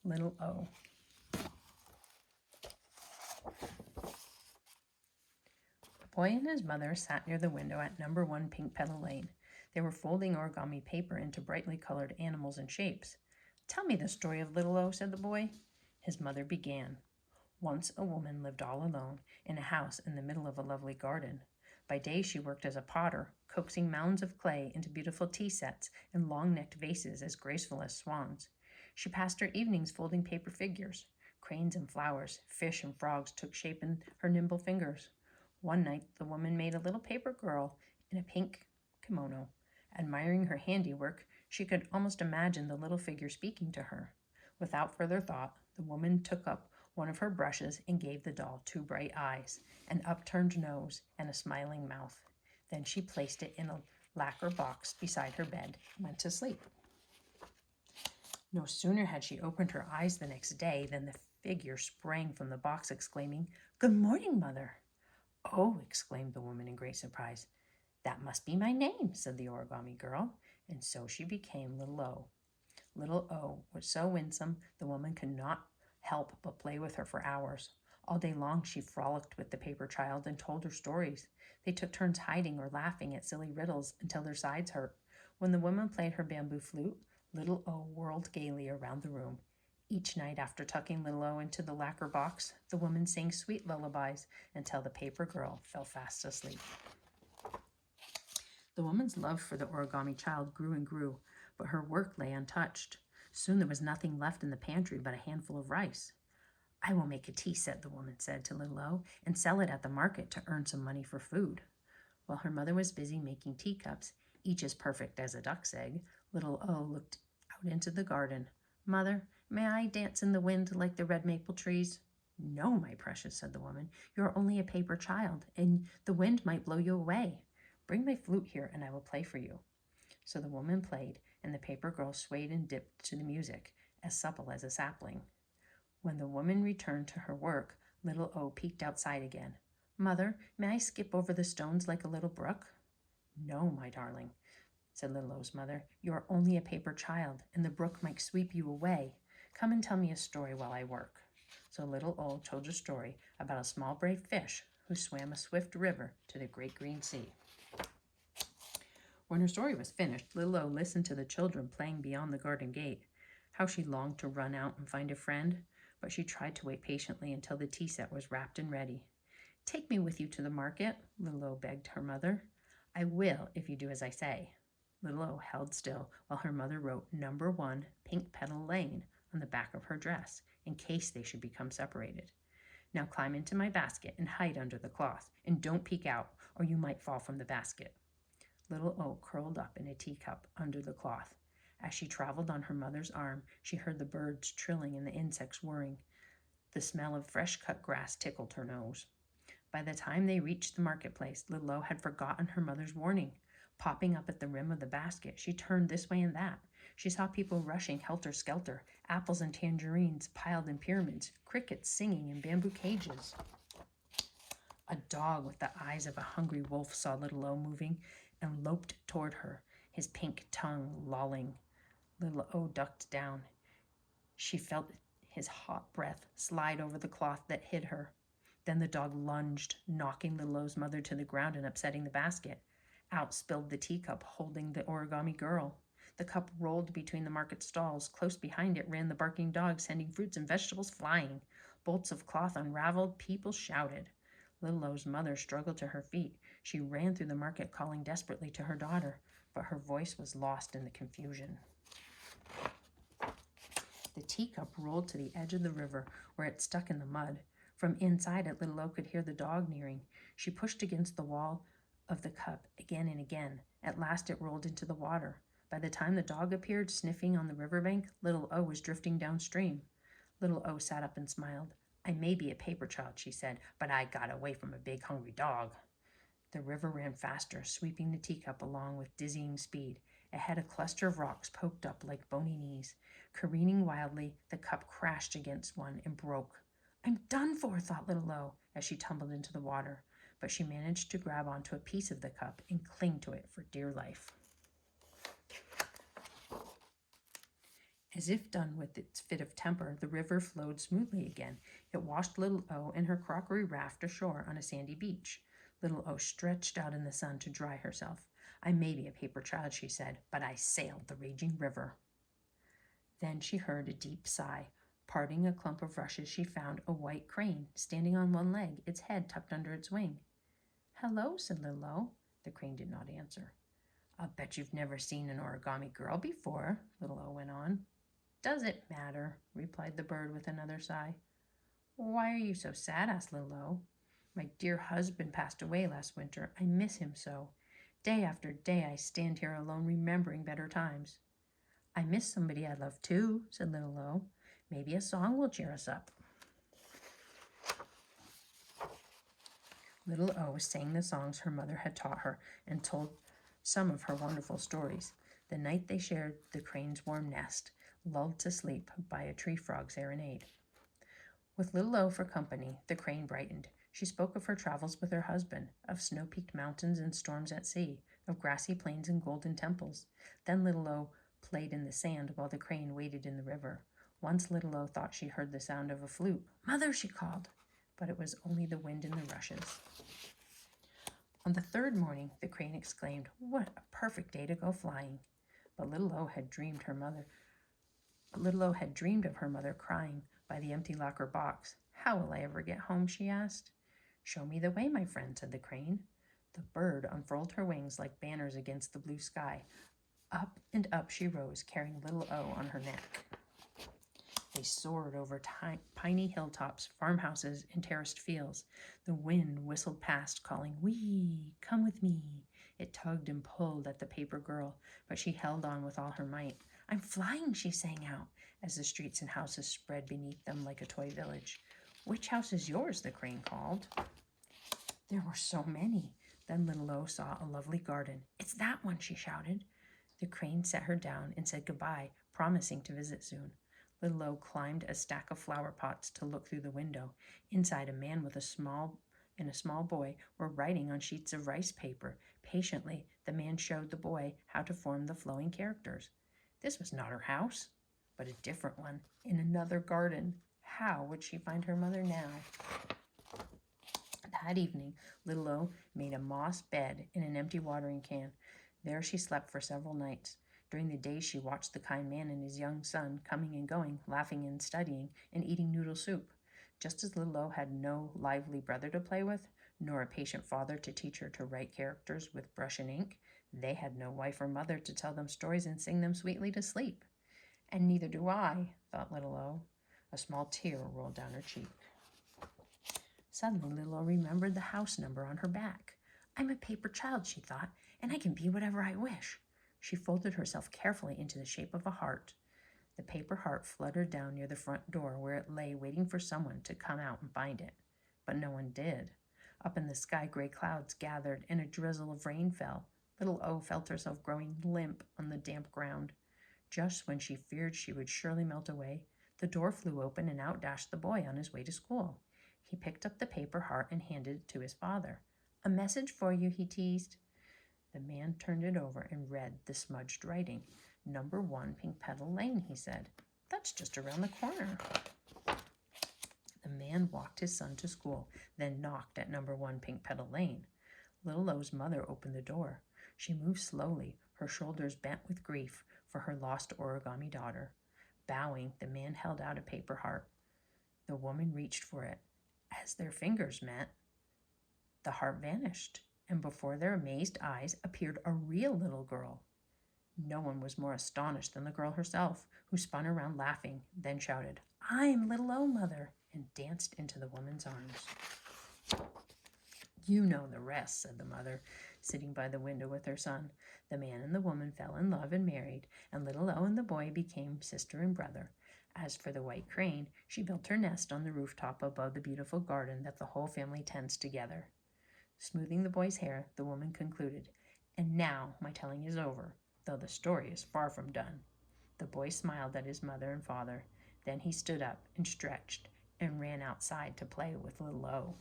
Little O. The boy and his mother sat near the window at number 1 Pink Petal Lane. They were folding origami paper into brightly colored animals and shapes. "Tell me the story of Little O," said the boy. His mother began. Once a woman lived all alone in a house in the middle of a lovely garden. By day she worked as a potter, coaxing mounds of clay into beautiful tea sets and long-necked vases as graceful as swans. She passed her evenings folding paper figures. Cranes and flowers, fish and frogs took shape in her nimble fingers. One night the woman made a little paper girl in a pink kimono. Admiring her handiwork, she could almost imagine the little figure speaking to her. Without further thought, the woman took up one of her brushes and gave the doll 2 bright eyes, an upturned nose, and a smiling mouth. Then she placed it in a lacquer box beside her bed and went to sleep. No sooner had she opened her eyes the next day than the figure sprang from the box, exclaiming, "Good morning, Mother." "Oh," exclaimed the woman in great surprise. "That must be my name," said the origami girl, and so she became Little O. Little O was so winsome the woman could not help but play with her for hours. All day long she frolicked with the paper child and told her stories. They took turns hiding or laughing at silly riddles until their sides hurt. When the woman played her bamboo flute, Little O whirled gaily around the room. Each night after tucking Little O into the lacquer box, the woman sang sweet lullabies until the paper girl fell fast asleep. The woman's love for the origami child grew and grew, but her work lay untouched. Soon there was nothing left in the pantry but a handful of rice. "I will make a tea set," the woman said to Little O, "and sell it at the market to earn some money for food." While her mother was busy making teacups, each as perfect as a duck's egg, Little O looked out into the garden. "Mother, may I dance in the wind like the red maple trees?" "No, my precious," said the woman. "You are only a paper child, and the wind might blow you away. Bring my flute here, and I will play for you." So the woman played, and the paper girl swayed and dipped to the music, as supple as a sapling. When the woman returned to her work, Little O peeked outside again. "Mother, may I skip over the stones like a little brook?" "No, my darling," said Little O's mother. "You are only a paper child, and the brook might sweep you away. Come and tell me a story while I work." So Little O told a story about a small brave fish who swam a swift river to the great green sea. When her story was finished, Little O listened to the children playing beyond the garden gate. How she longed to run out and find a friend, but she tried to wait patiently until the tea set was wrapped and ready. "Take me with you to the market," Little O begged her mother. "I will if you do as I say." Little O held still while her mother wrote number 1 Pink Petal Lane on the back of her dress in case they should become separated. "Now climb into my basket and hide under the cloth, and don't peek out or you might fall from the basket." Little O curled up in a teacup under the cloth. As she traveled on her mother's arm, she heard the birds trilling and the insects whirring. The smell of fresh-cut grass tickled her nose. By the time they reached the marketplace, Little O had forgotten her mother's warning. Popping up at the rim of the basket, she turned this way and that. She saw people rushing helter-skelter, apples and tangerines piled in pyramids, crickets singing in bamboo cages. A dog with the eyes of a hungry wolf saw Little O moving and loped toward her, his pink tongue lolling. Little O ducked down. She felt his hot breath slide over the cloth that hid her. Then the dog lunged, knocking Little O's mother to the ground and upsetting the basket. Out spilled the teacup holding the origami girl. The cup rolled between the market stalls. Close behind it ran the barking dog, sending fruits and vegetables flying. Bolts of cloth unraveled. People shouted. Little O's mother struggled to her feet. She ran through the market, calling desperately to her daughter, but her voice was lost in the confusion. The teacup rolled to the edge of the river, where it stuck in the mud. From inside it, Little O could hear the dog nearing. She pushed against the wall of the cup again and again. At last it rolled into the water. By the time the dog appeared, sniffing on the riverbank, Little O was drifting downstream. Little O sat up and smiled. "I may be a paper child," she said, "but I got away from a big hungry dog." The river ran faster, sweeping the teacup along with dizzying speed. Ahead, a cluster of rocks poked up like bony knees. Careening wildly, the cup crashed against one and broke. "I'm done for," thought Little O as she tumbled into the water, but she managed to grab onto a piece of the cup and cling to it for dear life. As if done with its fit of temper, the river flowed smoothly again. It washed little O and her crockery raft ashore on a sandy beach. Little O stretched out in the sun to dry herself. I may be a paper child, she said, but I sailed the raging river. Then she heard a deep sigh. Parting a clump of rushes, she found a white crane standing on one leg, its head tucked under its wing. Hello, said Little O. The crane did not answer. I'll bet you've never seen an origami girl before, Little O went on. Does it matter? Replied the bird with another sigh. Why are you so sad? Asked Little O. My dear husband passed away last winter. I miss him so. Day after day I stand here alone remembering better times. I miss somebody I love too, said Little O. Maybe a song will cheer us up. Little O sang the songs her mother had taught her and told some of her wonderful stories. The night they shared the crane's warm nest, lulled to sleep by a tree frog's serenade. With Little O for company, the crane brightened. She spoke of her travels with her husband, of snow-peaked mountains and storms at sea, of grassy plains and golden temples. Then Little O played in the sand while the crane waded in the river. Once Little O thought she heard the sound of a flute. Mother, she called, but it was only the wind in the rushes. On the third morning, the crane exclaimed, What a perfect day to go flying! But Little O had dreamed of her mother crying by the empty locker box. How will I ever get home? She asked. Show me the way, my friend, said the crane. The bird unfurled her wings like banners against the blue sky. Up and up she rose, carrying Little O on her neck. They soared over piney hilltops, farmhouses, and terraced fields. The wind whistled past, calling, Wee, come with me. It tugged and pulled at the paper girl, but she held on with all her might. I'm flying, she sang out, as the streets and houses spread beneath them like a toy village. Which house is yours? The crane called. There were so many. Then Little O saw a lovely garden. It's that one, she shouted. The crane set her down and said goodbye, promising to visit soon. Little O climbed a stack of flower pots to look through the window. Inside, a man with a small boy were writing on sheets of rice paper. Patiently, the man showed the boy how to form the flowing characters. This was not her house, but a different one, in another garden. How would she find her mother now? That evening, Little O made a moss bed in an empty watering can. There she slept for several nights. During the day, she watched the kind man and his young son coming and going, laughing and studying, and eating noodle soup. Just as Little O had no lively brother to play with, nor a patient father to teach her to write characters with brush and ink, they had no wife or mother to tell them stories and sing them sweetly to sleep. And neither do I, thought Little O. A small tear rolled down her cheek. Suddenly, Little O remembered the house number on her back. I'm a paper child, she thought, and I can be whatever I wish. She folded herself carefully into the shape of a heart. The paper heart fluttered down near the front door where it lay waiting for someone to come out and find it. But no one did. Up in the sky, gray clouds gathered and a drizzle of rain fell. Little O felt herself growing limp on the damp ground. Just when she feared she would surely melt away, the door flew open and out dashed the boy on his way to school. He picked up the paper heart and handed it to his father. A message for you, he teased. The man turned it over and read the smudged writing. Number 1 Pink Petal Lane, he said. That's just around the corner. The man walked his son to school, then knocked at number 1 Pink Petal Lane. Little O's mother opened the door. She moved slowly, her shoulders bent with grief for her lost origami daughter. Bowing, the man held out a paper heart. The woman reached for it. As their fingers met, the heart vanished, and before their amazed eyes appeared a real little girl. No one was more astonished than the girl herself, who spun around laughing, then shouted, I'm Little O, Mother, and danced into the woman's arms. You know the rest, said the mother, sitting by the window with her son. The man and the woman fell in love and married, and Little O and the boy became sister and brother. As for the white crane, she built her nest on the rooftop above the beautiful garden that the whole family tends together. Smoothing the boy's hair, the woman concluded, And now my telling is over, though the story is far from done. The boy smiled at his mother and father. Then he stood up and stretched and ran outside to play with Little O.